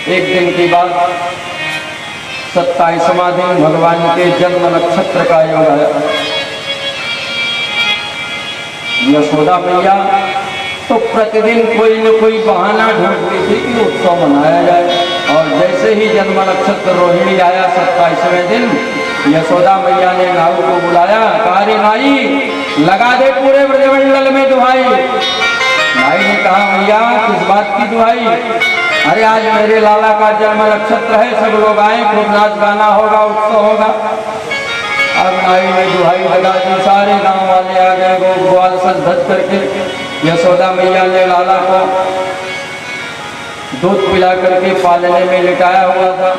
एक दिन की बात, 27वां दिन भगवान के जन्म नक्षत्र का योग है। यशोदा मैया तो प्रतिदिन कोई न कोई बहाना ढूंढती थी कि उत्सव मनाया जाए। और जैसे ही जन्म नक्षत्र रोहिणी आया 27वें दिन, यशोदा मैया ने नाऊ को बुलाया, कहा रे नाई लगा दे पूरे ब्रजमंडल में दुहाई। नाई ने कहा मैया किस बात की दुहाई? अरे आज मेरे लाला का जन्म नक्षत्र है, सब लोग आए, खूब नाच गाना होगा, उत्सव होगा। अब नाई ने दुहाई लगा दी, सारे गांव वाले आ गए, वो ग्वाल सज धज करके। यशोदा मैया ने लाला को दूध पिला करके पालने में लिटाया हुआ था।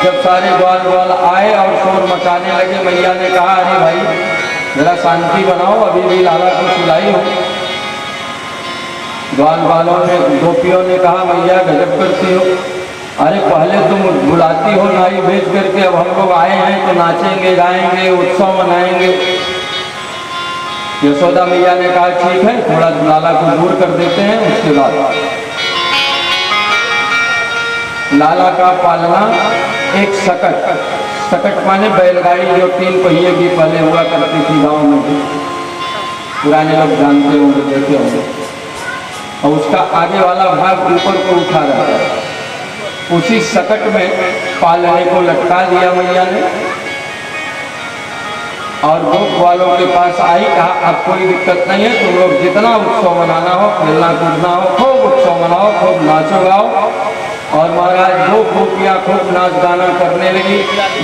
जब सारे ग्वाल ग्वाल आए और शोर मचाने लगे, मैया ने कहा अरे भाई जरा शांति बनाओ, अभी भी लाला को सुलाई हो। ग्वाल वालों ने, गोपियों ने कहा मैया गजब करती हो, अरे पहले तुम बुलाती हो नाई भेज करके, अब हम लोग आए हैं तो नाचेंगे गाएंगे उत्सव मनाएंगे। यशोदा मैया ने कहा ठीक है, थोड़ा लाला को दूर कर देते हैं। उसके बाद लाला का पालना एक सकट माने बैलगाड़ी जो 3 पहिए की पहले हुआ करती थी गांव में, पुराने लोग जानते होंगे, देखे होंगे। और उसका आगे वाला भाग ऊपर को उठा रहा है, उसी सकट में पालने को लटका दिया मैया ने। और गोप वालों के पास आई, कहा अब कोई दिक्कत नहीं है, तुम लोग जितना उत्सव मनाना हो, खेलना कूदना हो, खूब उत्सव मनाओ, खूब नाचो गाओ। और महाराज दो गोपियाँ खूब नाच गाना करने लगी।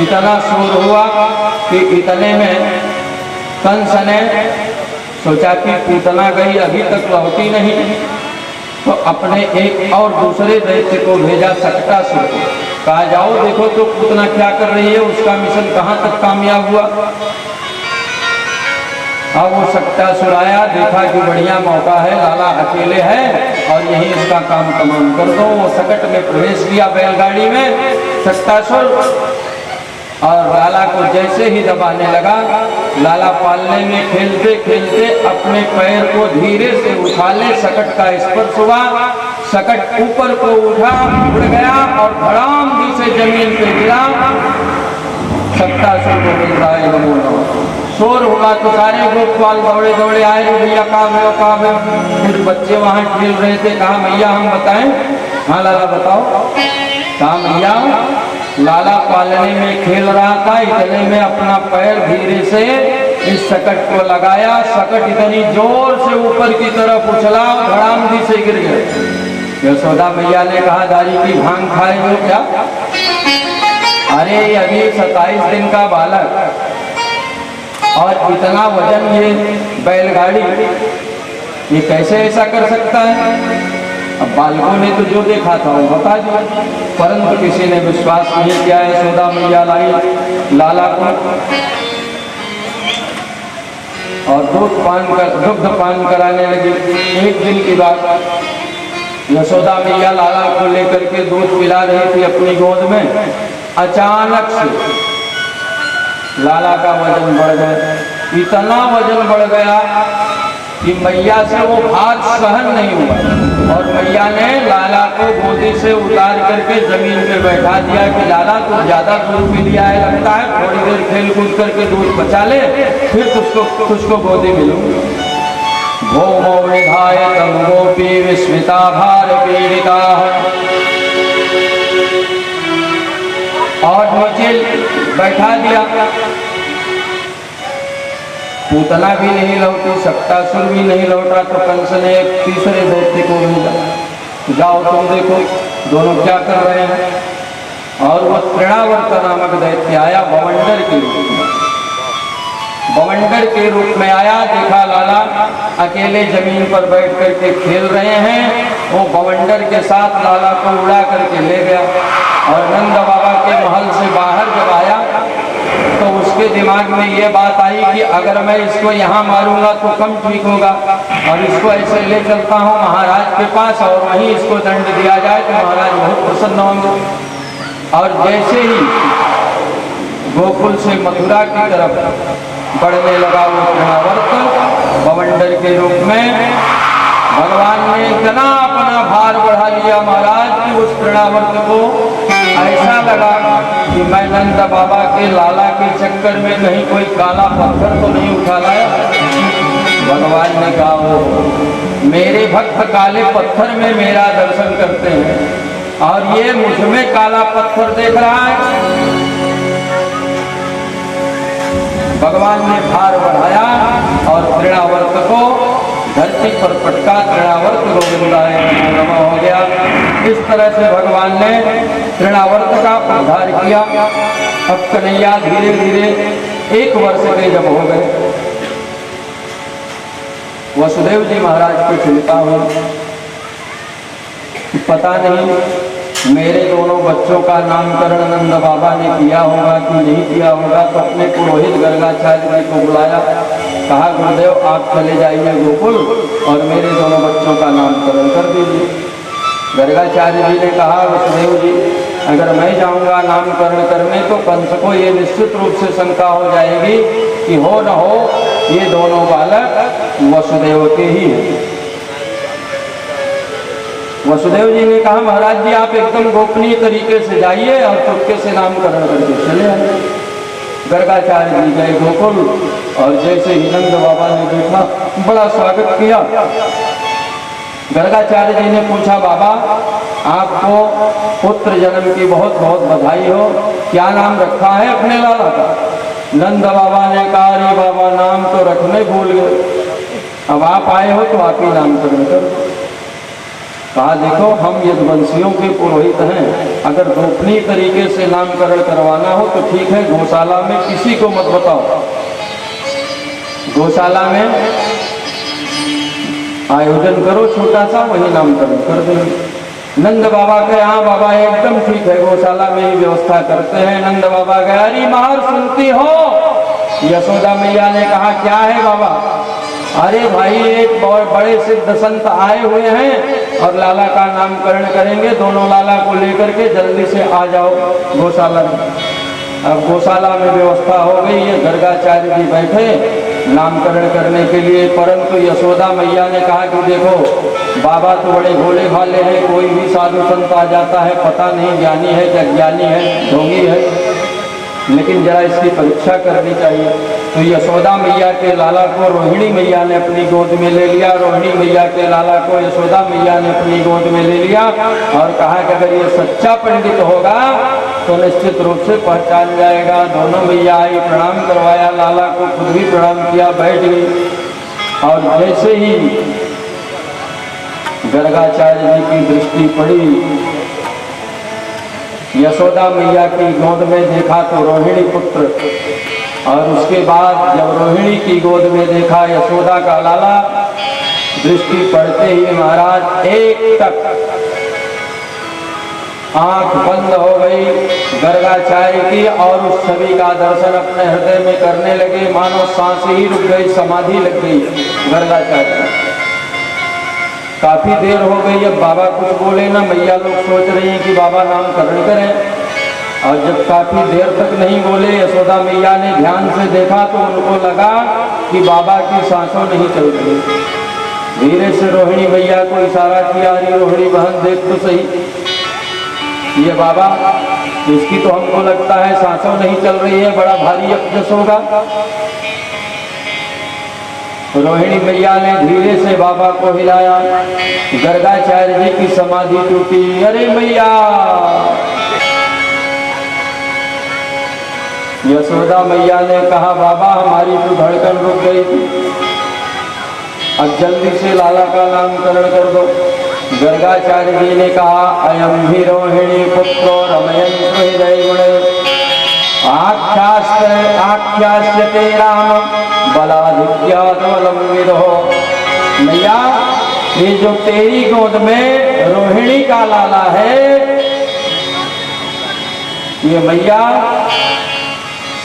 इतना शोर हुआ कि इतने में कंस ने सोचा कि पूतना गई अभी तक लौटी नहीं, तो अपने एक और दूसरे दैत्य को भेजा सकटासुर को, कहा जाओ देखो तो पूतना क्या कर रही है, उसका मिशन कहाँ तक कामयाब हुआ। अब वो सकटासुर आया, देखा कि बढ़िया मौका है, लाला अकेले है और यही इसका काम तमाम कर दो। वो सकट में प्रवेश किया बैलगाड़ी में सकटासुर, और लाला को जैसे ही दबाने लगा, लाला पालने में खेलते खेलते अपने पैर को धीरे से उठा ले, सकट का स्पर्श हुआ, सकट ऊपर को उठा, उड़ गया और धड़ाम से जमीन पे गिरा। सकटासुर को मिल रहा है, शोर हुआ तो सारे गोपाल दौड़े दौड़े आए, भैया कहाँ है। कुछ बच्चे वहाँ खेल रहे थे, कहा मैया हम बताएं? हाँ लाला बताओ। कहा मैया लाला पालने में खेल रहा था, इतने में अपना पैर धीरे से इस सकट को लगाया, सकट इतनी जोर से ऊपर की तरफ उछला, धड़ामदी से गिर गया। यशोदा मैया ने कहा दारी की भांग खाए हो क्या? अरे अभी 27 दिन का बालक और इतना वजन, ये बैलगाड़ी, ये कैसे ऐसा कर सकता है? अब बालकों ने तो जो देखा था वो बता दिया, परंतु किसी ने विश्वास नहीं किया। यशोदा मैया लाई लाला को और दुग्ध पान कराने लगी। एक दिन की बात, यशोदा मैया लाला को लेकर के दूध पिला रही थी अपनी गोद में, अचानक से लाला का वजन बढ़ गया, इतना वजन बढ़ गया कि मैया से वो भार सहन नहीं हुआ, और मैया ने लाला को गोदी से उतार करके जमीन पे बैठा दिया कि लाला तू ज्यादा दूध पी लिया है लगता है, थोड़ी देर खेल कूद करके दूध बचा ले, फिर तुझको गोदी मिलूंगी। भौमो विधाय तम गोपी विस्मिता भार पीड़िता, और नीचे बैठा दिया। पूतना भी नहीं लौटी, सकटासुर भी नहीं लौटा, तो कंस ने एक तीसरे दैत्य को भेजा, जाओ तुम देखो दोनों क्या कर रहे हैं। और वो तृणावर्त नामक दैत्य आया बवंडर के रूप में, बवंडर के रूप में आया। देखा लाला अकेले जमीन पर बैठ करके खेल रहे हैं, वो बवंडर के साथ लाला को उड़ा करके ले गया। और नंद बाबा के महल से बाहर जब आया तो उसके दिमाग में ये बात आई कि अगर मैं इसको यहाँ मारूंगा तो कम ठीक होगा, और इसको ऐसे ले चलता हूँ महाराज के पास और वहीं इसको दंड दिया जाए तो महाराज बहुत प्रसन्न होंगे। और जैसे ही गोकुल से मथुरा की तरफ बढ़ने लगा वो तृणावर्त बवंडर के रूप में, भगवान ने इतना अपना भार बढ़ा लिया महाराज कि उस तृणावर्त को ऐसा लगा कि मैं नंद बाबा के लाला के चक्कर में कहीं कोई काला पत्थर तो नहीं उठा लाया। भगवान ने कहा वो मेरे भक्त काले पत्थर में मेरा दर्शन करते हैं और ये मुझ में काला पत्थर देख रहा है। भगवान ने भार बढ़ाया और तृणावर्त को धरती पर पटका। तृणावर्त गोविंदाय नमः हो गया। इस तरह से भगवान ने तृणावर्त का उद्धार किया। अब कन्हैया धीरे धीरे 1 वर्ष के जब हो गए, वसुदेव जी महाराज को चिंता हुई, पता नहीं मेरे दोनों बच्चों का नामकरण नंद बाबा ने किया होगा कि नहीं किया होगा। तो अपने पुरोहित गर्गाचार्य जी को बुलाया, कहा गुरुदेव आप चले जाइए गोकुल और मेरे दोनों बच्चों का नामकरण कर दीजिए। गर्गाचार्य जी ने कहा वसुदेव जी अगर मैं जाऊंगा नामकरण करने तो कंस को ये निश्चित रूप से शंका हो जाएगी कि हो न हो ये दोनों बालक वसुदेव के ही हैं। वसुदेव जी ने कहा महाराज जी आप एकदम गोपनीय तरीके से जाइए और चुपके से नामकरण करके चले आए। गर्गाचार्य जी गए गोकुल और जैसे ही नंद बाबा ने देखा बड़ा स्वागत किया। गर्गाचार्य जी ने पूछा बाबा आपको पुत्र जन्म की बहुत बहुत बधाई हो, क्या नाम रखा है अपने लाला का? नंद बाबा ने कहा अरे बाबा नाम तो रखने भूल गए, अब आप आए हो तो आप ही नामकरण कर दो। कहा देखो हम यदुवंशियों के पुरोहित हैं, अगर गोपनीय तरीके से नामकरण करवाना हो तो ठीक है, गौशाला में किसी को मत बताओ, गौशाला में आयोजन करो छोटा सा, वही नामकरण कर देंगे। नंद बाबा के हाँ बाबा एकदम ठीक है, गौशाला में ही व्यवस्था करते हैं। नंद बाबा गए, अरे मार सुनती हो? यशोदा मैया ने कहा क्या है बाबा? अरे भाई एक बहुत बड़े सिद्ध संत आए हुए हैं और लाला का नामकरण करेंगे, दोनों लाला को लेकर के जल्दी से आ जाओ गौशाला में। अब गौशाला में व्यवस्था हो गई है, गर्गाचार्य जी बैठे नामकरण करने के लिए, परंतु यशोदा मैया ने कहा कि देखो बाबा तो बड़े भोले भाले हैं, कोई भी साधु संत आ जाता है, पता नहीं ज्ञानी है कि अज्ञानी है, ढोंगी है, लेकिन जरा इसकी परीक्षा करनी चाहिए। तो यशोदा मैया के लाला को रोहिणी मैया ने अपनी गोद में ले लिया, रोहिणी मैया के लाला को यशोदा मैया ने अपनी गोद में ले लिया और कहा कि अगर ये सच्चा पंडित होगा तो निश्चित रूप से पहचान जाएगा। दोनों मैया आई, प्रणाम करवाया, लाला को खुद भी प्रणाम किया, बैठ गई। और जैसे ही गर्गाचार्य जी की दृष्टि पड़ी यशोदा मैया की गोद में, देखा तो रोहिणी पुत्र, और उसके बाद जब रोहिणी की गोद में देखा यशोदा का लाला, दृष्टि पड़ते ही महाराज एक तक आंख बंद हो गई गर्गाचार्य की और उस छवि का दर्शन अपने हृदय में करने लगे, मानो सांस ही रुक गई, समाधि लग गई गर्गाचार्य। काफी देर हो गई, अब बाबा कुछ बोले ना, मैया लोग सोच रही हैं कि बाबा नामकरण करें, और जब काफी देर तक नहीं बोले, यशोदा मैया ने ध्यान से देखा तो उनको लगा कि बाबा की सांसों नहीं चल रही। धीरे से रोहिणी मैया को इशारा किया, अरे रोहिणी बहन देख तो सही, ये बाबा इसकी तो हमको लगता है सांसों नहीं चल रही है, बड़ा भारी अपजस होगा। रोहिणी मैया ने धीरे से बाबा को हिलाया, गर्गाचार्य जी की समाधि टूटी। अरे मैया! यशोदा मैया ने कहा बाबा हमारी तो धड़कन रुक गई थी, अब जल्दी से लाला का नामकरण कर दो। गर्गाचार्य जी ने कहा अयम ही रोहिणी पुत्रो रमयन् हृदय गुणे आख्यास्यते राम बलाधिक्याद्बलं विदो। मैया ये जो तेरी गोद में रोहिणी का लाला है, ये मैया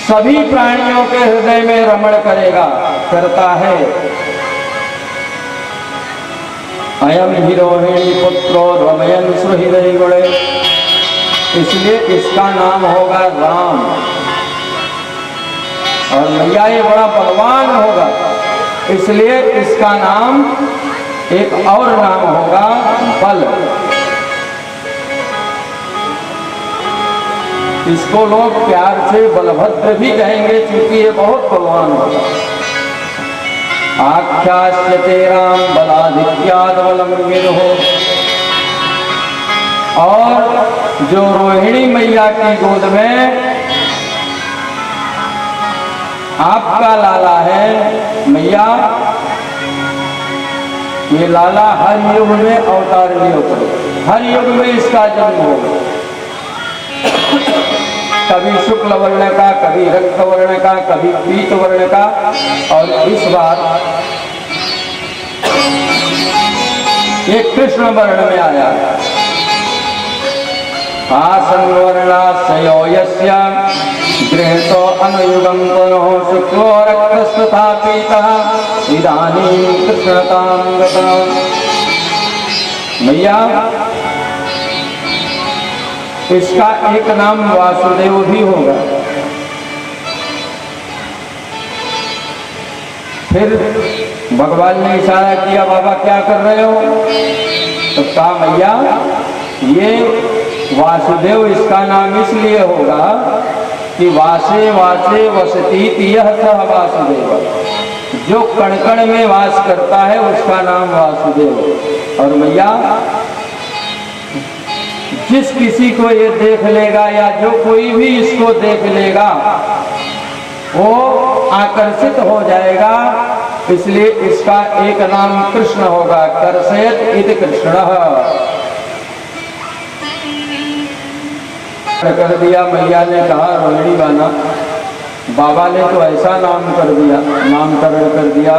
सभी प्राणियों के हृदय में रमण करेगा, करता है। अयम ही रोहिणी पुत्रो रमयन् हृदय गुणे, इसलिए इसका नाम होगा राम। और मैया ये बड़ा बलवान होगा, इसलिए इसका नाम एक और नाम होगा बल। इसको लोग प्यार से बलभद्र भी कहेंगे, क्योंकि ये बहुत बलवान होगा। आख्यास्यते राम बलाधिक्याद बलम विदुः। और जो रोहिणी मैया की गोद में आपका लाला है मैया, ये लाला हर युग में अवतार लियो करे, हर युग में इसका जन्म होगा। कभी शुक्ल वर्ण का, कभी रक्त वर्ण का, कभी पीत वर्ण का, और इस बार ये कृष्ण वर्ण में आया। आसन वर्णाश्रयो यस्य गृहीतो अनुयुगं तनोः शुक्लो रक्तस्तथा पीतः इदानीं कृष्णतां गतः। मैया, इसका एक नाम वासुदेव भी होगा। फिर भगवान ने इशारा किया, बाबा क्या कर रहे हो? तो कहा मैया, ये वासुदेव इसका नाम इसलिए होगा कि वासे वासे वसती यह सह वासुदेव। जो कण कण में वास करता है उसका नाम वासुदेव। और मैया, जिस किसी को ये देख लेगा या जो कोई भी इसको देख लेगा वो आकर्षित हो जाएगा, इसलिए इसका एक नाम कृष्ण होगा। कर्षयत इति कृष्णः। कर दिया। मैया ने कहा, रोहिणी बाना, बाबा ने तो ऐसा नाम कर दिया, नामकरण कर दिया,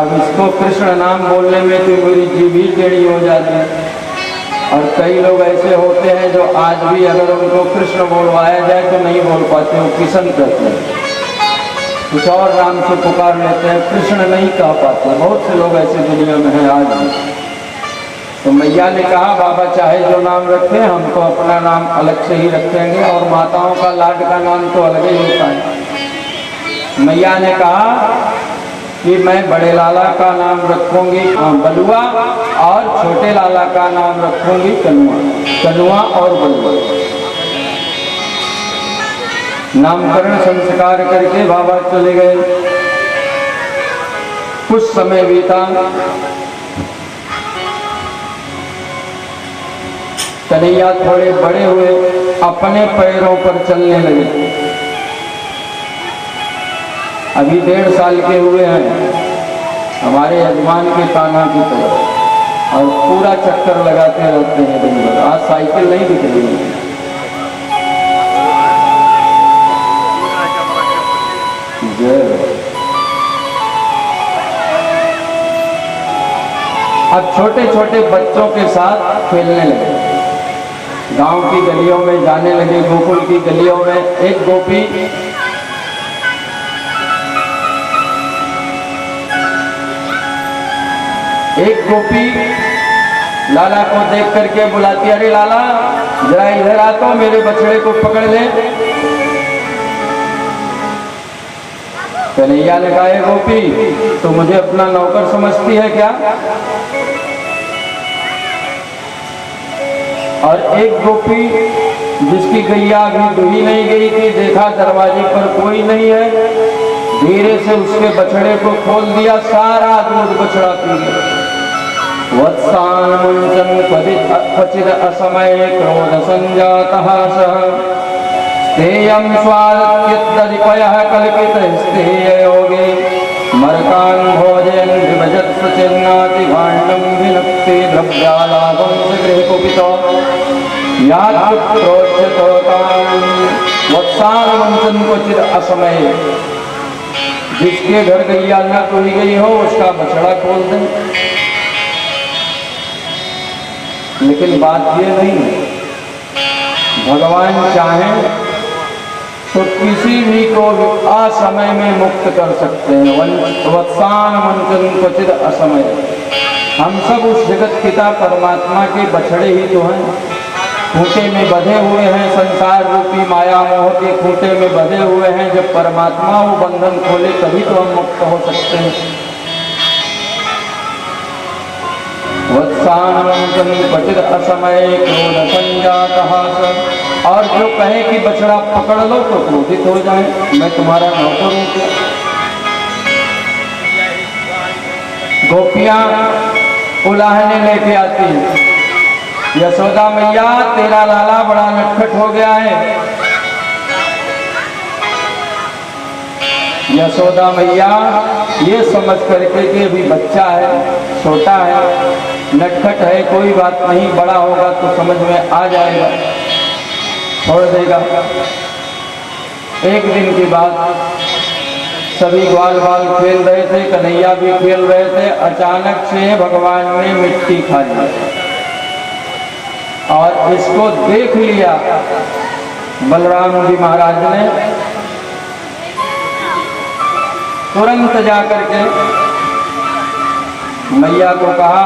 अब इसको कृष्ण नाम बोलने में तो मेरी जीभ ही टेढ़ी हो जाती है। और कई लोग ऐसे होते हैं जो आज भी अगर उनको कृष्ण बोलवाया जाए तो नहीं बोल पाते, वो किशन कहते हैं, कुछ और नाम से पुकार लेते हैं, कृष्ण नहीं कह पाते। बहुत से लोग ऐसे दुनिया में हैं आज भी। तो मैया ने कहा, बाबा चाहे जो नाम रखें, हम तो अपना नाम अलग से ही रखेंगे, और माताओं का लाड का नाम तो अलग ही होता है। मैया ने कहा कि मैं बड़े लाला का नाम रखूंगी बलुआ, और छोटे लाला का नाम रखूंगी कनुआ। कनुआ और बलुआ नामकरण संस्कार करके बाबा चले गए। कुछ समय बीता, कन्हैया थोड़े बड़े हुए, अपने पैरों पर चलने लगे। अभी 1.5 साल के हुए हैं, हमारे यजमान के कान्हा की तरह, और पूरा चक्कर लगाते रहते हैं दिन भर। आज साइकिल नहीं दिख रही है। अब छोटे छोटे बच्चों के साथ खेलने लगे, गांव की गलियों में जाने लगे। गोकुल की गलियों में एक गोपी लाला को देख करके बुलाती, अरे लाला जरा इधर आ तो मेरे बछड़े को पकड़ ले। कन्हैया ने कहा, गोपी तो मुझे अपना नौकर समझती है क्या? और एक गोपी जिसकी गैया अभी दुही नहीं गई थी, देखा दरवाजे पर कोई नहीं है, धीरे से उसके बछड़े को खोल दिया, सारा दूध बछड़ा पी गया। वत्सान मुंचन क्वचिद असमय क्रोध संजातः सः स्थेयं स्वादत्यदधिपयः कल्पितः स्थेय योगे मरकान् भोजयन् विभजत् स्वचिन्नाति भाण्डं विनक्ति द्रव्यालाभं सगृहे कुपितो यात्रोच्यतो तां वत्सान मुंचन क्वचिद असमय। जिसके घर गैया न कोई गई हो उसका बछड़ा खोल दें। लेकिन बात ये नहीं है, भगवान चाहें तो किसी भी को असमय में मुक्त कर सकते हैं। वत्सान मंचन क्वचिद असमय। हम सब उस जगत पिता परमात्मा के बछड़े ही तो हैं, खूंटे में बंधे हुए हैं, संसार रूपी माया मोह के खूंटे में बंधे हुए हैं। जब परमात्मा वो बंधन खोले तभी तो हम मुक्त हो सकते हैं। वत्सानं पतित असमय क्रोध संजातः स। और जो कहे कि बछड़ा पकड़ लो तो क्रोधित हो जाए, मैं तुम्हारा नौकर हूं क्या। गोपियां उलाहने लेके आती हैं, यशोदा मैया तेरा लाला बड़ा नटखट हो गया है। यशोदा मैया ये समझ करके कि अभी बच्चा है, छोटा है, नटखट है, कोई बात नहीं, बड़ा होगा तो समझ में आ जाएगा, छोड़ देगा। एक दिन की बात, सभी ग्वाल बाल खेल रहे थे, कन्हैया भी खेल रहे थे। अचानक से भगवान ने मिट्टी खा ली और इसको देख लिया बलराम जी महाराज ने। तुरंत जाकर के मैया को कहा,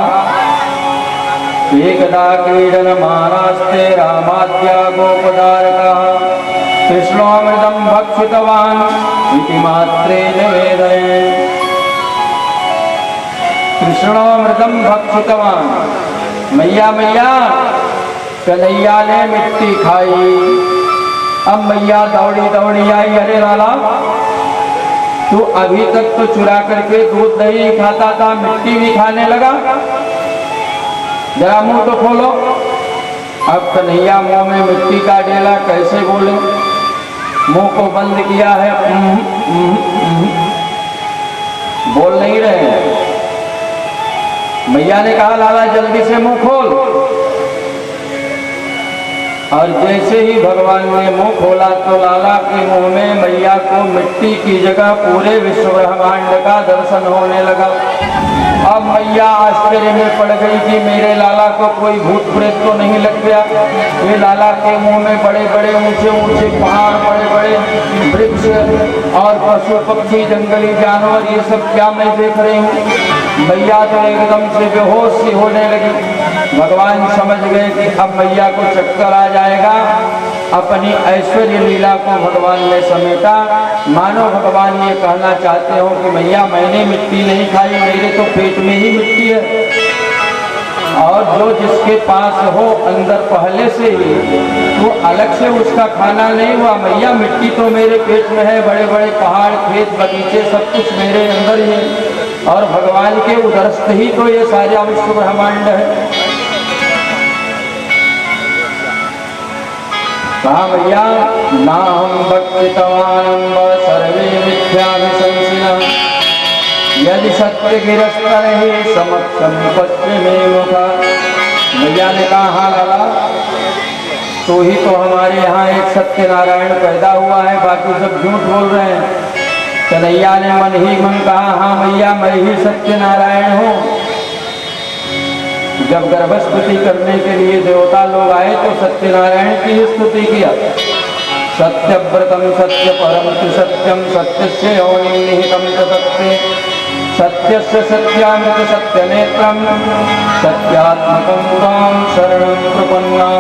एकदा क्रीडन मानास्ते रामाद्या गोपदारका कृष्णोऽमृतं भक्षितवान् इति मात्रेण वेदये। कृष्णोऽमृतं भक्षितवान्, मैया मैया कन्हैया ने मिट्टी खाई। अब मैया दौड़ी दौड़ी आई, अरे लाला तू अभी तक तो चुरा करके दूध दही खाता था, मिट्टी भी खाने लगा, जरा मुंह तो खोलो। अब कन्हैया मुंह में मिट्टी का डेला, कैसे बोले, मुंह को बंद किया है, बोल नहीं रहे। मैया ने कहा लाला जल्दी से मुंह खोल। और जैसे ही भगवान ने मुंह खोला तो लाला के मुंह में मैया को मिट्टी की जगह पूरे विश्व ब्रह्मांड का दर्शन होने लगा। अब मैया आश्चर्य में पड़ गई कि मेरे लाला को कोई भूत प्रेत तो नहीं लग गया। ये लाला के मुंह में बड़े बड़े ऊंचे ऊंचे पहाड़, बड़े बड़े वृक्ष और पशु पक्षी जंगली जानवर, ये सब क्या मैं देख रही हूँ। मैया तो एकदम से बेहोश सी होने लगी। भगवान समझ गए कि अब मैया को चक्कर आ जाएगा। अपनी ऐश्वर्य लीला को भगवान ने समेटा, मानो भगवान ये कहना चाहते हो कि मैया मैंने मिट्टी नहीं खाई, मेरे तो पेट में ही मिट्टी है। और जो जिसके पास हो अंदर पहले से ही, वो अलग से उसका खाना नहीं हुआ। मैया मिट्टी तो मेरे पेट में है, बड़े बड़े पहाड़, खेत, बगीचे, सब कुछ मेरे अंदर ही है। और भगवान के उदरस्थ ही तो ये सारा विश्व ब्रह्मांड है। कहा मैया ना हम भक्षितवान् सर्वे मिथ्याभिशंसिनः यदि सत्य गिरस्तर ही समक्षम पश्चिमे मुखा। मैया ने कहा हाँ लाला, तो ही तो हमारे यहाँ एक सत्यनारायण पैदा हुआ है, बाकी सब झूठ बोल रहे हैं। कन्हैया ने मन ही मन कहा हाँ मैया मैं ही सत्यनारायण हूँ। जब गर्भस्तुति करने के लिए देवता लोग आए तो सत्यनारायण की ही स्तुति किया। सत्यव्रतम सत्य परम सत्यम सत्यस्य योनिं निहितं च सत्ये सत्यस्य सत्यामृत सत्यनेत्रम सत्यात्मकं त्वां शरणं प्रपन्ना।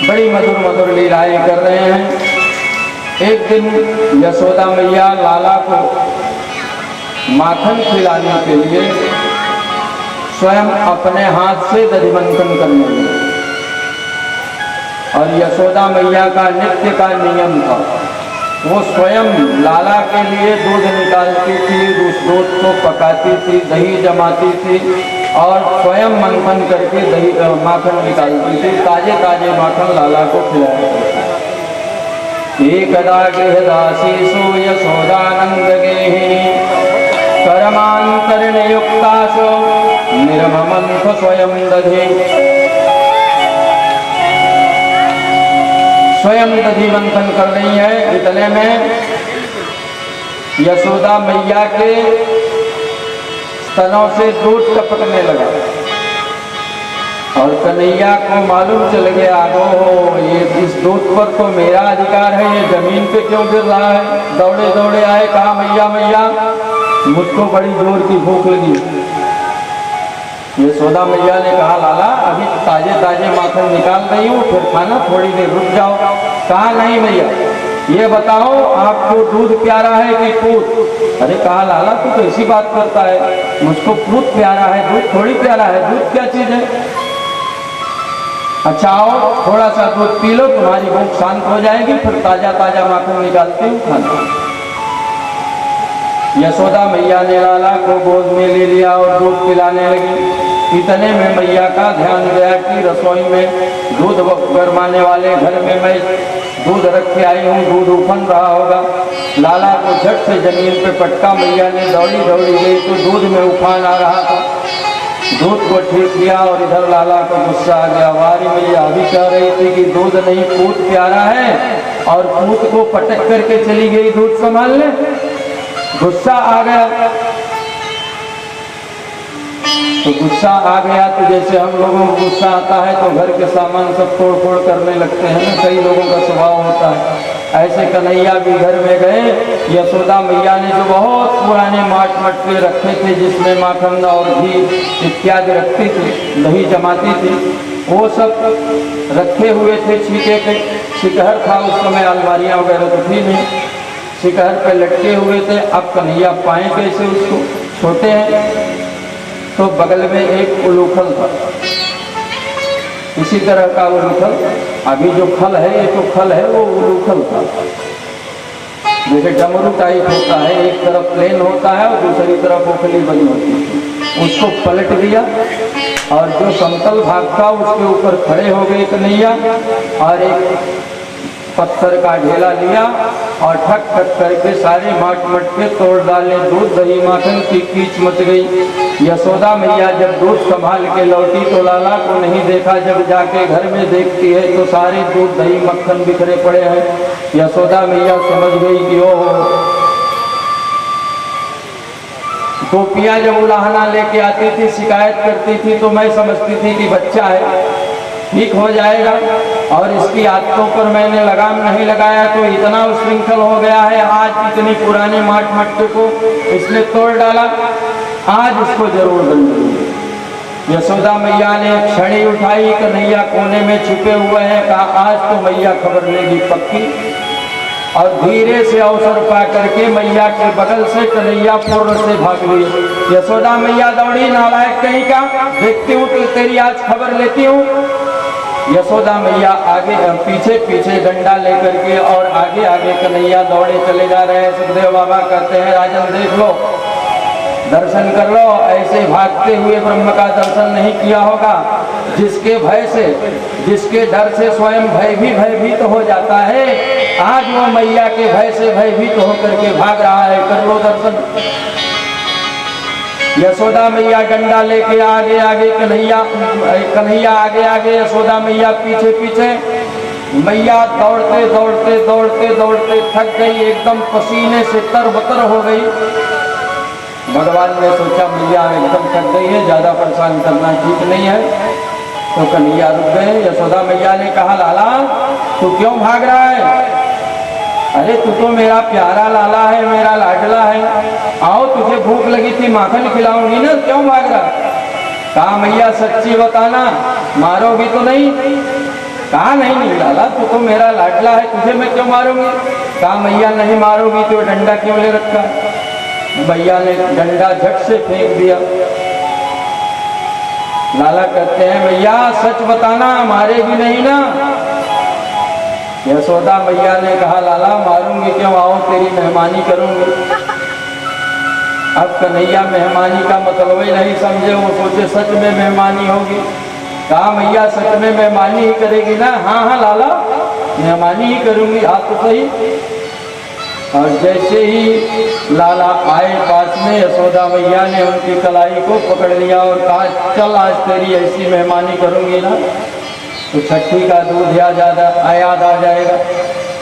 बड़ी मधुर मधुर लीलाएं कर रहे हैं। एक दिन यशोदा मैया लाला को माखन खिलाने के लिए स्वयं अपने हाथ से दधिमंथन करने लगी। और यशोदा मैया का नित्य का नियम था, वो स्वयं लाला के लिए दूध निकालती थी, उस दूध को पकाती थी, दही जमाती थी और स्वयं मंथन करके दही माखन निकालती थी। ताजे ताजे माखन लाला को खिलाया करती। एकदा गृहदासीषु यशोदानन्दगेहिनी कर्मान्तरणयुक्तासु निर्ममन्थ स्वयं दधि। स्वयं दधि मंथन कर रही है। इतने में यशोदा मैया के स्तनों से दूध टपकने लगा और कन्हैया को मालूम चल गया हो ये इस दूध पर तो मेरा अधिकार है, ये जमीन पे क्यों गिर रहा है। दौड़े दौड़े आए, कहा मैया मैया मुझको बड़ी जोर की भूख लगी। यशोदा मैया ने कहा लाला अभी ताजे ताजे माखन निकाल रही हूँ, फिर खाना, थोड़ी देर रुक जाओ। कहा नहीं मैया ये बताओ आपको दूध प्यारा है कि पूत? अरे कहा लाला तू तो ऐसी बात करता है, मुझको पूत प्यारा है, दूध थोड़ी प्यारा है। दूध क्या चीज है? अच्छा आओ थोड़ा सा दूध पी लो, तुम्हारी भूख शांत हो जाएगी, फिर ताजा ताजा माखन निकालती हूँ खाना। यशोदा मैया ने लाला को गोद में ले लिया और दूध पिलाने लगी। इतने में मैया का ध्यान गया कि रसोई में दूध गरमाने वाले घर में मैं दूध रख के आई हूँ, दूध उफन रहा होगा। लाला को झट से जमीन पे पटका। मैया ने दौड़ी दौड़ी गई तो दूध में उफान आ रहा था। दूध को ठीक किया और इधर लाला को गुस्सा आ गया। वारी मैया अभी कह रही थी कि दूध नहीं पूत प्यारा है और पूत को पटक करके चली गई दूध संभालने। गुस्सा आ गया तो गुस्सा आ गया तो जैसे हम लोगों को गुस्सा आता है तो घर के सामान सब तोड़ फोड़ करने लगते हैं ना, कई लोगों का स्वभाव होता है। ऐसे कन्हैया भी घर में गए। यशोदा मैया ने जो बहुत पुराने माट मटके रखे थे जिसमें माखन और घी इत्यादि रखती थी, दही जमाती थी, वो सब रखे हुए थे। छीके के शिकहर था उस समय, अलमारियाँ वगैरह तो थी नहीं, शिकहर पे लटके हुए थे। अब कन्हैया पाए कैसे उसको, छोटे हैं। तो बगल में एक उलूखल था, इसी तरह का उलूखल। अभी जो खल है ये तो खल है, वो उलूखल था। जैसे डमरू टाइप होता है, एक तरफ प्लेन होता है और दूसरी तरफ ओखली बनी होती है। उसको पलट दिया और जो समतल भाग था उसके ऊपर खड़े हो गए कन्हैया और एक पत्थर का ढेला लिया और ठक ठक करके सारे माट मटके तोड़ डाले। दूध दही माखन की कीच मच गई। यशोदा मैया जब दूध संभाल के लौटी तो लाला को नहीं देखा। जब जाके घर में देखती है तो सारे दूध दही मक्खन बिखरे पड़े हैं। यशोदा मैया समझ गई कि ओहो। गोपियां जब उलाहना लेके आती थी, शिकायत करती थी तो मैं समझती थी कि बच्चा है, ठीक हो जाएगा, और इसकी आदतों पर मैंने लगाम नहीं लगाया तो इतना उच्छृंखल हो गया है। आज इतनी पुराने माट मटके को इसने तोड़ डाला, आज इसको जरूर दंड दूंगी। यशोदा मैया ने छड़ी उठाई, कन्हैया कोने में छुपे हुए हैं, कहा आज तो मैया खबर लेगी पक्की। और धीरे से अवसर पा करके मैया के बगल से कन्हैया पूर्व से भाग लिए। यशोदा मैया दौड़ी, नालायक कहीं का, देखती हूँ तो तेरी आज खबर लेती हूँ। यशोदा मैया आगे पीछे पीछे डंडा लेकर के और आगे आगे कन्हैया दौड़े चले जा रहे हैं। सुखदेव बाबा कहते हैं राजन देख लो, दर्शन कर लो, ऐसे भागते हुए ब्रह्म का दर्शन नहीं किया होगा। जिसके भय से, जिसके डर से स्वयं भय भी भयभीत हो जाता है, आज वो मैया के भय से भयभीत होकर के भाग रहा है। कर लो दर्शन। यशोदा मैया डंडा लेके आगे आगे, कन्हैया आगे आगे, यशोदा मैया पीछे पीछे। मैया दौड़ते दौड़ते दौड़ते दौड़ते थक गई, एकदम पसीने से तरबतर हो गई। भगवान ने सोचा मैया एकदम थक गई है, ज्यादा परेशान करना ठीक नहीं है, तो कन्हैया रुक गए। यशोदा मैया ने कहा लाला तू क्यों भाग रहा है? अरे तू तो मेरा प्यारा लाला है, मेरा लाडला है, आओ तुझे भूख लगी थी माखन खिलाऊंगी ना, क्यों भाग रहा? कहा मैया सच्ची बताना, मारोगी तो नहीं? कहा नहीं लाला तू तो मेरा लाडला है, तुझे मैं क्यों मारूंगी? कहा मैया नहीं मारोगी तो डंडा क्यों ले रखा? मैया ने डंडा झट से फेंक दिया। लाला कहते हैं मैया सच बताना, मारेगी नहीं ना? यशोदा मैया ने कहा लाला मारूंगी क्यों, आओ तेरी मेहमानी करूंगी। अब कन्हैया मेहमानी का मतलब ही नहीं समझे, वो सोचे सच में मेहमानी होगी। कहा मैया सच में मेहमानी ही करेगी ना? हाँ हाँ लाला मेहमानी ही करूंगी, आप तो सही। और जैसे ही लाला आए पास में, यशोदा मैया ने उनकी कलाई को पकड़ लिया और कहा चल आज तेरी ऐसी मेहमानी करूंगी ना तो छठी का दूध याद आ जाएगा।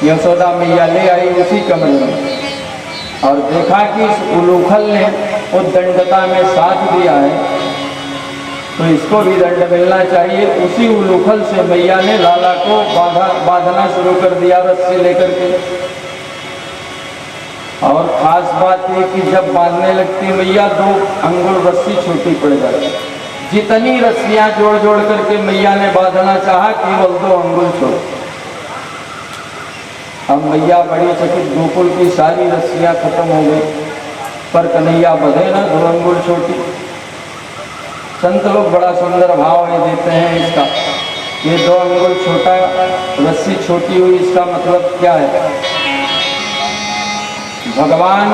यशोदा मैया ले आई उसी कमरे में और देखा कि इस उलूखल ने उद्दंडता में साथ दिया है तो इसको भी दंड मिलना चाहिए। उसी उलूखल से मैया ने लाला को बांधना शुरू कर दिया रस्सी लेकर के। और खास बात है कि जब बांधने लगती मैया 2 अंगुल रस्सी छोटी पड़ जाती। जितनी रस्सियां जोड़ जोड़ करके मैया ने बांधना चाहा केवल 2 अंगुल छोड़। अब मैया बड़ी चकित, गोकुल की सारी रस्सियां खत्म हो गई, पर कन्हैया बधे ना 2 अंगुल छोटी। संत लोग बड़ा सुंदर भाव में देते हैं इसका, ये 2 अंगुल छोटा, रस्सी छोटी हुई, इसका मतलब क्या है? भगवान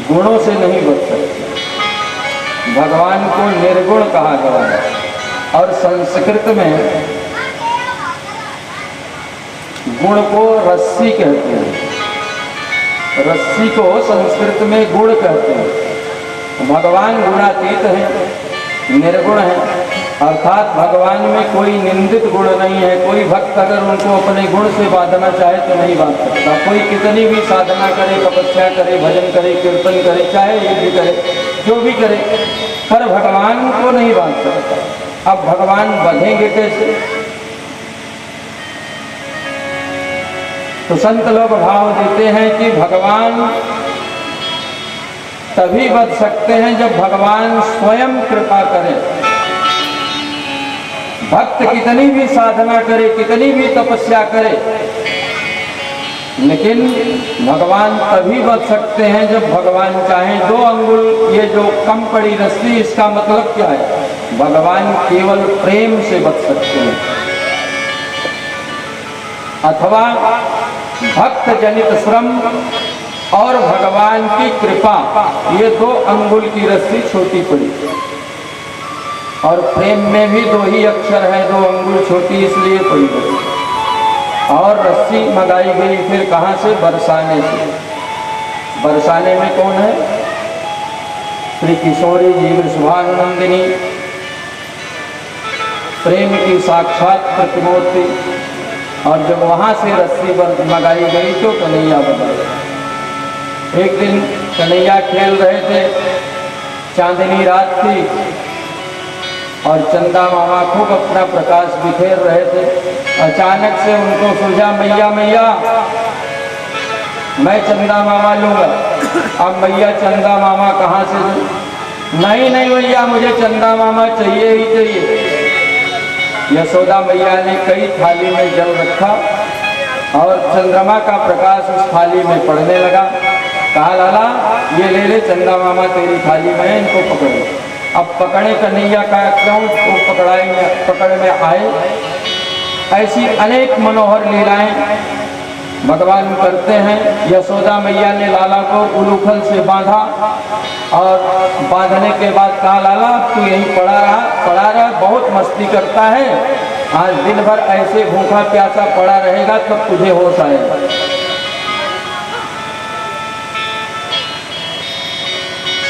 गुणों से नहीं बच सकते, भगवान को निर्गुण कहा गया है। और संस्कृत में गुण को रस्सी कहते हैं, रस्सी को संस्कृत में गुण कहते हैं। भगवान गुणातीत है, निर्गुण है, अर्थात भगवान में कोई निंदित गुण नहीं है। कोई भक्त अगर उनको अपने गुण से बांधना चाहे तो नहीं बांध सकता। कोई कितनी भी साधना करे, तपस्या करे, भजन करे, कीर्तन करे, चाहे ये भी करे, जो भी करे, पर भगवान को नहीं बांध सकता। अब भगवान बंधेंगे कैसे? तो संत लोग भाव देते हैं कि भगवान तभी बच सकते हैं जब भगवान स्वयं कृपा करें। भक्त कितनी भी साधना करे, कितनी भी तपस्या करे, लेकिन भगवान तभी बच सकते हैं जब भगवान चाहें। 2 अंगुल ये जो कम पड़ी रस्सी, इसका मतलब क्या है? भगवान केवल प्रेम से बच सकते हैं, अथवा भक्त जनित श्रम और भगवान की कृपा, ये 2 अंगुल की रस्सी छोटी पड़ी। और प्रेम में भी 2 ही अक्षर है, 2 अंगुल छोटी इसलिए पड़ी गई। और रस्सी मंगाई गई फिर कहाँ से? बरसाने से। बरसाने में कौन है? श्री किशोरी जी वृषभानुनंदिनी, प्रेम की साक्षात प्रतिमूर्ति। और जब वहाँ से रस्सी मंगाई गई तो कन्हैया बना। एक दिन कन्हैया खेल रहे थे, चांदनी रात थी और चंदा मामा खूब अपना प्रकाश बिखेर रहे थे। अचानक से उनको सूझा, मैया मैया मैं चंदा मामा लूँगा। अब मैया चंदा मामा कहाँ से दूँ? नहीं नहीं मैया, मुझे चंदा मामा चाहिए ही चाहिए। यशोदा मैया ने कई थाली में जल रखा और चंद्रमा का प्रकाश उस थाली में पड़ने लगा। कहा लाला ये ले ले, चंदा मामा तेरी थाली में है, इनको पकड़ो। अब पकड़े कन्हैया का क्यों? तो पकड़ में आए। ऐसी अनेक मनोहर लीलाएं भगवान करते हैं। यशोदा मैया ने लाला को उलूखल से बांधा और बांधने के बाद कहा लाला तू यहीं पड़ा रहा, बहुत मस्ती करता है, आज दिन भर ऐसे भूखा प्यासा पड़ा रहेगा तब तुझे होश आएगा।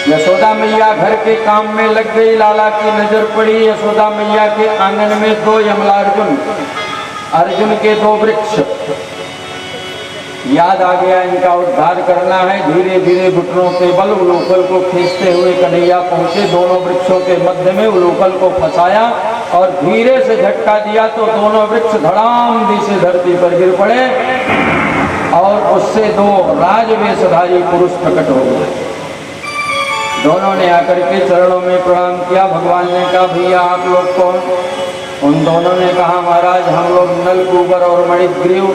यशोदा मैया घर के काम में लग गई। लाला की नजर पड़ी यशोदा मैया के आंगन में 2 यमलार्जुन, अर्जुन के 2 वृक्ष। याद आ गया इनका उद्धार करना है। धीरे धीरे घुटनों के बल उलूखल को खींचते हुए कन्हैया पहुंचे। दोनों वृक्षों के मध्य में उलूखल को फंसाया और धीरे से झटका दिया तो दोनों वृक्ष धड़ाम से धरती पर गिर पड़े और उससे 2 राजवेशधारी पुरुष प्रकट हो गए। दोनों ने आकर के चरणों में प्रणाम किया। भगवान ने कहा भैया आप लोग कौन? उन दोनों ने कहा महाराज हम लोग नलकूबर और मणिग्रीव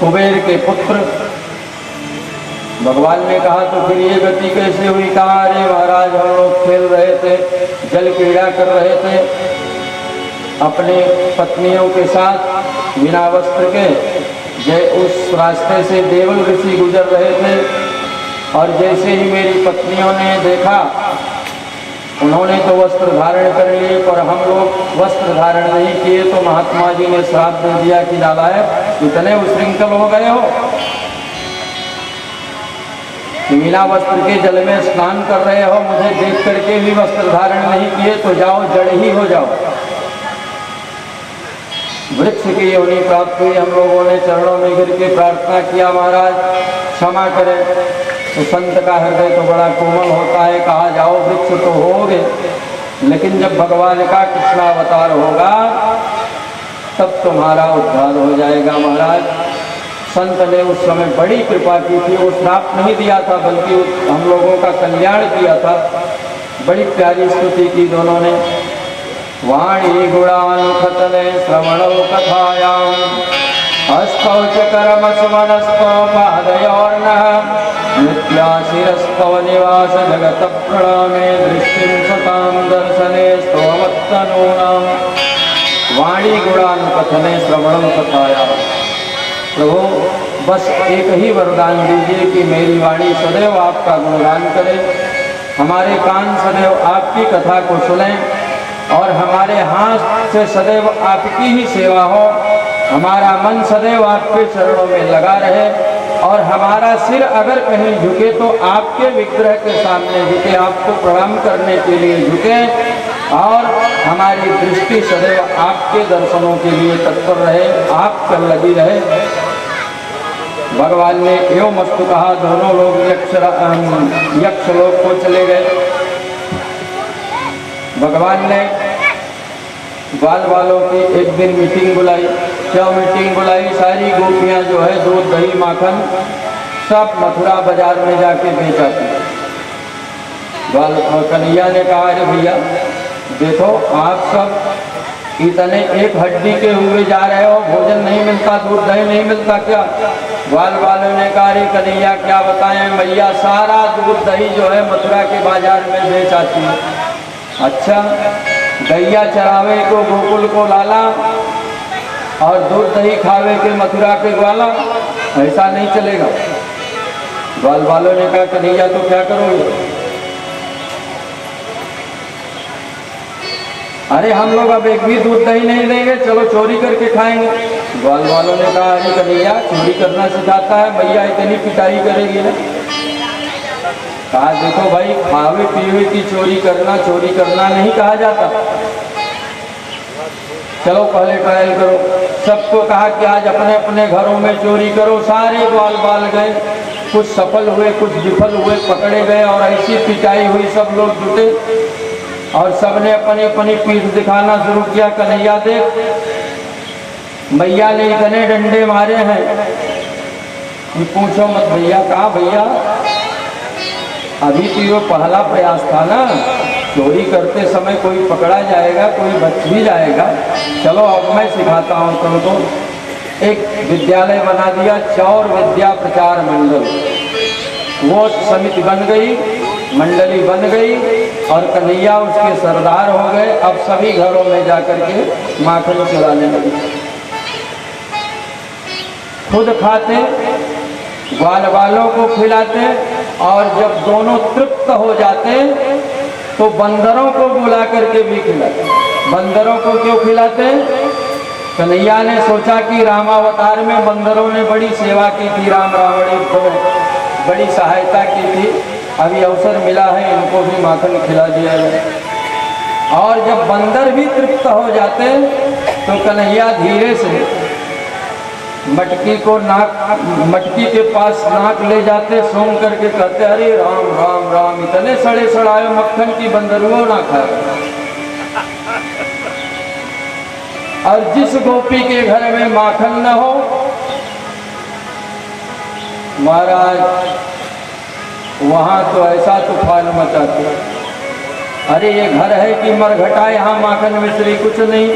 कुबेर के पुत्र। भगवान ने कहा तो फिर ये गति कैसे हुई? कहा अरे महाराज हम लोग खेल रहे थे, जल क्रीड़ा कर रहे थे अपने पत्नियों के साथ बिना वस्त्र के। उस रास्ते से देवल ऋषि गुजर रहे थे और जैसे ही मेरी पत्नियों ने देखा उन्होंने तो वस्त्र धारण कर लिए, पर हम लोग वस्त्र धारण नहीं किए तो महात्मा जी ने श्राप दे दिया कि नालायक इतने उश्रृंखल हो गए हो कि बिना वस्त्र के जल में स्नान कर रहे हो, मुझे देख करके भी वस्त्र धारण नहीं किए तो जाओ जड़ ही हो जाओ। वृक्ष की योनि प्राप्त हुई। हम लोगों ने चरणों में गिर के प्रार्थना किया महाराज क्षमा करें। तो संत का हृदय तो बड़ा कोमल होता है। कहा जाओ वृक्ष तो होगे, लेकिन जब भगवान का कृष्णावतार होगा तब तुम्हारा उद्धार हो जाएगा। महाराज संत ने उस समय बड़ी कृपा की थी। वो श्राप नहीं दिया था बल्कि हम लोगों का कल्याण किया था। बड़ी प्यारी स्तुति की दोनों ने। वाणी गुणानुखतने श्रवणौ कथायाम् हस्तौ च करमस्मनस्तौ पादयोर्नः नित्याशिरस्तव निवास जगतः प्रणामे दृष्टिं सतां दर्शने स्तवमत्तनूनाम् वाणी गुणानुकथने श्रवणं कथायाम्। प्रभु बस एक ही वरदान दीजिए कि मेरी वाणी सदैव आपका गुणगान करे, हमारे कान सदैव आपकी कथा को सुने और हमारे हाथ से सदैव आपकी ही सेवा हो, हमारा मन सदैव आपके चरणों में लगा रहे और हमारा सिर अगर कहीं झुके तो आपके विग्रह के सामने झुके, आपको प्रणाम करने के लिए झुके और हमारी दृष्टि सदैव आपके दर्शनों के लिए तत्पर रहे, आप पर लगी रहे। भगवान ने एवं मस्तु कहा, दोनों लोग यक्ष लोग को चले गए। भगवान ने बाल बालों की एक दिन मीटिंग बुलाई। क्या मीटिंग बुलाई? सारी गोपियां जो है दूध दही माखन सब मथुरा बाजार में जाके बेचाती। बाल कन्हैया ने कहा, अरे भैया देखो आप सब इतने एक हड्डी के हुए जा रहे हो, भोजन नहीं मिलता, दूध दही नहीं मिलता क्या? बाल बालों ने कहा, अरे कन्हैया क्या बताएं मैया, सारा दूध दही जो है मथुरा के बाजार में बेच आती है। अच्छा, गैया चरावे को गोकुल को लाला और दूध दही खावे के मथुरा के ग्वाला, ऐसा नहीं चलेगा। बाल बालों ने कहा, कन्हैया तो क्या करोगे? अरे हम लोग अब एक भी दूध दही नहीं देंगे, चलो चोरी करके खाएंगे। ग्वाल वालों ने कहा, अरे कन्हैया चोरी करना सिखाता है, भैया इतनी पिटाई करेगी ना। कहा देखो भाई, खावे पीवे की चोरी करना नहीं कहा जाता। चलो पहले ट्रायल करो। सबको कहा कि आज अपने अपने घरों में चोरी करो। सारे ग्वाल बाल गए, कुछ सफल हुए कुछ विफल हुए, पकड़े गए और ऐसी पिटाई हुई, सब लोग जुटे और सबने अपनी अपनी पीठ दिखाना शुरू किया। कन्हैया देख, मैया ने इतने डंडे मारे हैं कि पूछो मत भैया। कहा भैया अभी तो ये पहला प्रयास था ना, चोरी करते समय कोई पकड़ा जाएगा, कोई बच भी जाएगा। चलो अब मैं सिखाता हूँ तुमको। एक विद्यालय बना दिया, चौर विद्या प्रचार मंडल। वो समिति बन गई, मंडली बन गई और कन्हैया उसके सरदार हो गए। अब सभी घरों में जाकर के माखन चुराने लगे, खुद खाते, ग्वाल वालों को खिलाते और जब दोनों तृप्त हो जाते तो बंदरों को बुला करके भी खिलाते। बंदरों को क्यों खिलाते? कन्हैया ने सोचा कि रामावतार में बंदरों ने बड़ी सेवा की थी, राम रावण को बड़ी सहायता की थी। अभी अवसर मिला है, इनको भी माखन खिला दिया जाए। और जब बंदर भी तृप्त हो जाते तो कन्हैया धीरे से मटकी के पास नाक ले जाते, सूंघ करके कहते, अरे राम राम राम, इतने सड़े सड़ाए मक्खन की बंदरुओं ना खाए। और जिस गोपी के घर में माखन न हो, महाराज वहां तो ऐसा तूफान मचाते। अरे ये घर है कि मरघटा, यहाँ माखन मिश्री कुछ नहीं।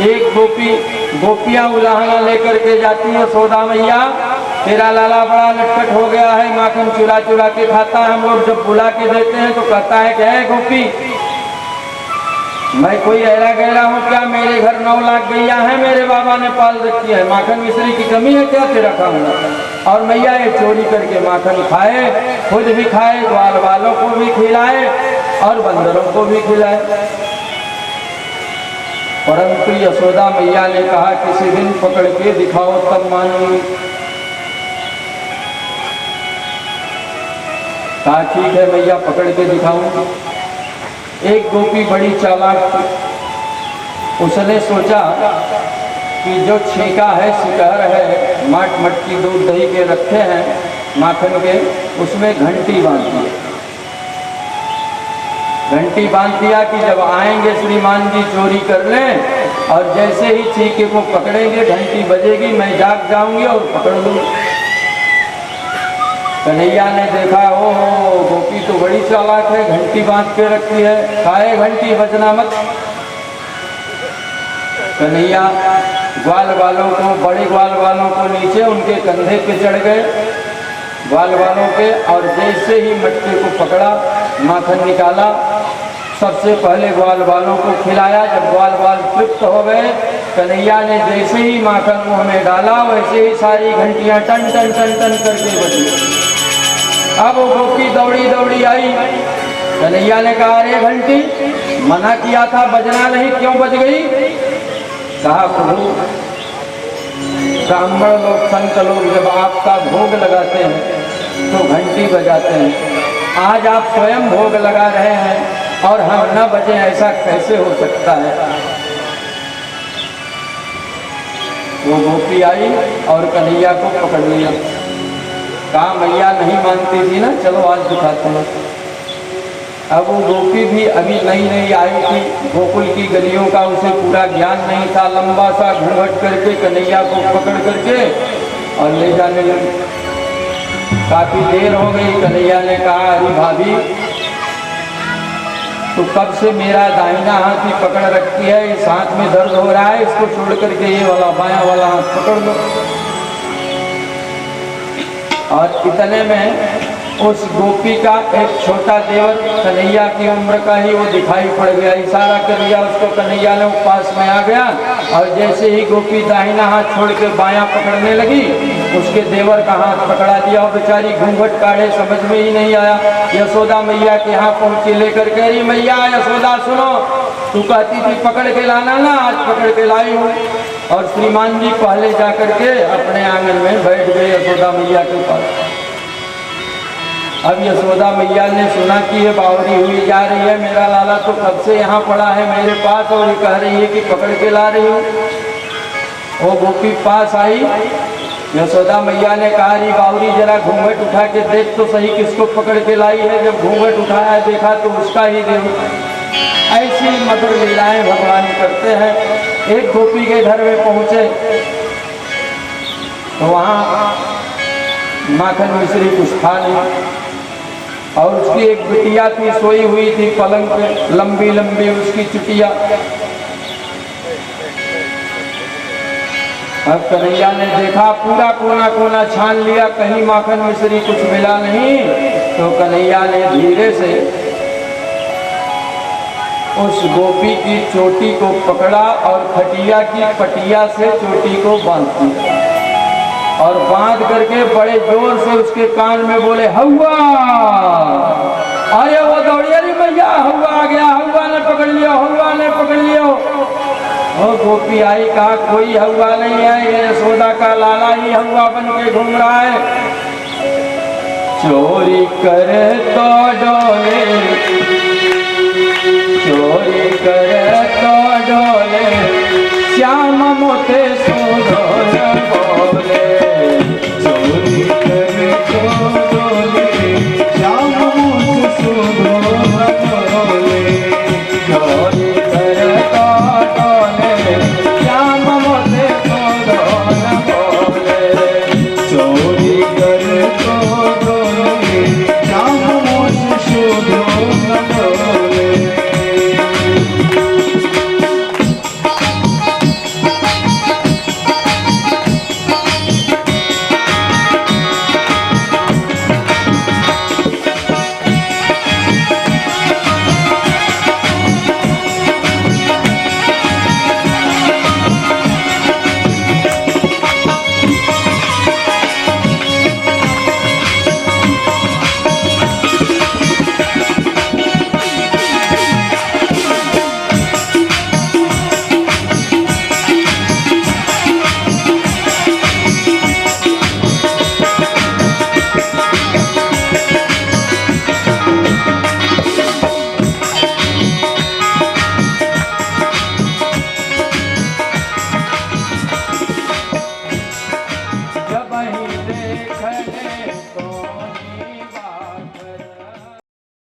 एक गोपियां उलाहना लेकर के जाती है, सोदा मैया तेरा लाला बड़ा नटखट हो गया है, माखन चुरा चुरा के खाता है। हम लोग जब बुला के देते हैं तो कहता है कि है गोपी, मैं कोई ऐरा गहरा हूँ क्या? मेरे घर 9 लाख गैया है, मेरे बाबा ने पाल रखी है, माखन मिश्री की कमी है क्या तेरा खाऊंगा? और मैया ये चोरी करके माखन खाए, खुद भी खाए, ग्वाल वालों को भी खिलाए और बंदरों को भी खिलाए। परंतु यशोदा मैया ने कहा, किसी दिन पकड़ के दिखाओ तब मानूंगी। कहा ठीक है मैया, पकड़ के दिखाऊंगी। एक गोपी बड़ी चालाक थी, उसने सोचा कि जो छीका है, शिकार है, माट मटकी दूध दही के रखे हैं माखन के, उसमें घंटी बांध दी। घंटी बांध दिया कि जब आएंगे श्रीमान जी चोरी कर लें और जैसे ही छीके को पकड़ेंगे, घंटी बजेगी, मैं जाग जाऊंगी और पकड़ लूंगी। कन्हैया ने देखा, ओहो गोपी तो बड़ी चालाक है, घंटी बांध के रखती है, काहे घंटी बजना मत। कन्हैया ग्वाल वालों को, बड़े ग्वाल वालों को नीचे उनके कंधे पे चढ़ गए ग्वाल वालों के, और जैसे ही मटके को पकड़ा, माखन निकाला, सबसे पहले ग्वाल वालों को खिलाया। जब ग्वाल वाल तृप्त हो गए, कन्हैया ने जैसे ही माखन मुंह में डाला, वैसे ही सारी घंटियां टन टन टन टन करके बजी। अब वो गोपी दौड़ी दौड़ी आई, कन्हैया ने कहा, अरे घंटी, मना किया था बजना नहीं, क्यों बज गई? कहा, प्रभु, ब्राह्मण लोग, संत लोग जब आपका भोग लगाते हैं तो घंटी बजाते हैं। आज आप स्वयं भोग लगा रहे हैं और हम न बजे, ऐसा कैसे हो सकता है? वो गोपी आई और कन्हैया को पकड़ लिया। कहा, मैया नहीं मानती थी ना, चलो आज दिखाते हैं। अब वो गोपी भी अभी नई नई आई थी, गोकुल की गलियों का उसे पूरा ज्ञान नहीं था। लंबा सा घूंघट करके कन्हैया को पकड़ करके और ले जाने लगी। काफी देर हो गई। कन्हैया ने कहा, अरे भाभी, तो कब से मेरा दाहिना हाथ ही पकड़ रखी है, इस हाथ में दर्द हो रहा है, इसको छोड़ करके ये वाला बायां वाला हाथ पकड़ लो। और इतने में उस गोपी का एक छोटा देवर, कन्हैया की उम्र का ही, वो दिखाई पड़ गया। इशारा कर दिया उसको, कन्हैया ने पास में आ गया और जैसे ही गोपी दाहिना हाथ छोड़ के बायां पकड़ने लगी, उसके देवर का हाथ पकड़ा दिया और बेचारी घूंघट काढ़े, समझ में ही नहीं आया। यशोदा मैया के यहाँ पहुंची, लेकर कह रही, मैया यशोदा सुनो, तू कहती थी पकड़ के लाना ना, आज पकड़ के लाई हूँ। और श्रीमान जी पहले जा करके अपने आंगन में बैठ गए यशोदा मैया के पास। अब यशोदा मैया ने सुना कि ये बावरी हुई जा रही है, मेरा लाला तो कब से यहाँ पड़ा है मेरे पास और ये कह रही है कि पकड़ के ला रही हूँ। वो गोपी पास आई, यशोदा मैया ने कहा, री बावरी, जरा घूंघट उठा के देख तो सही किसको पकड़ के लाई है। जब घूंघट उठाया, देखा तो उसका ही देव। ऐसी मधुर लीलाएं भगवान करते हैं। एक गोपी के घर में पहुंचे तो वहाँ माखन मिश्री कुछ था नहीं, और उसकी एक बिटिया थी, सोई हुई थी पलंग पे, लंबी लंबी उसकी चुटिया। अब कन्हैया ने देखा, पूरा कोना कोना छान लिया, कहीं माखन मिश्री कुछ मिला नहीं। तो कन्हैया ने धीरे से उस गोपी की चोटी को पकड़ा और खटिया की पटिया से चोटी को बांध दिया, और बांध करके बड़े जोर से उसके कान में बोले, हवा। अरे वो दौड़ी, अरे भैया हवा आ गया, हवा ने पकड़ लिया, हवा ने पकड़ लिया। और गोपी आई, कहा, कोई हवा नहीं है, ये यशोदा का लाला ही हवा बन के घूम रहा है। चोरी करते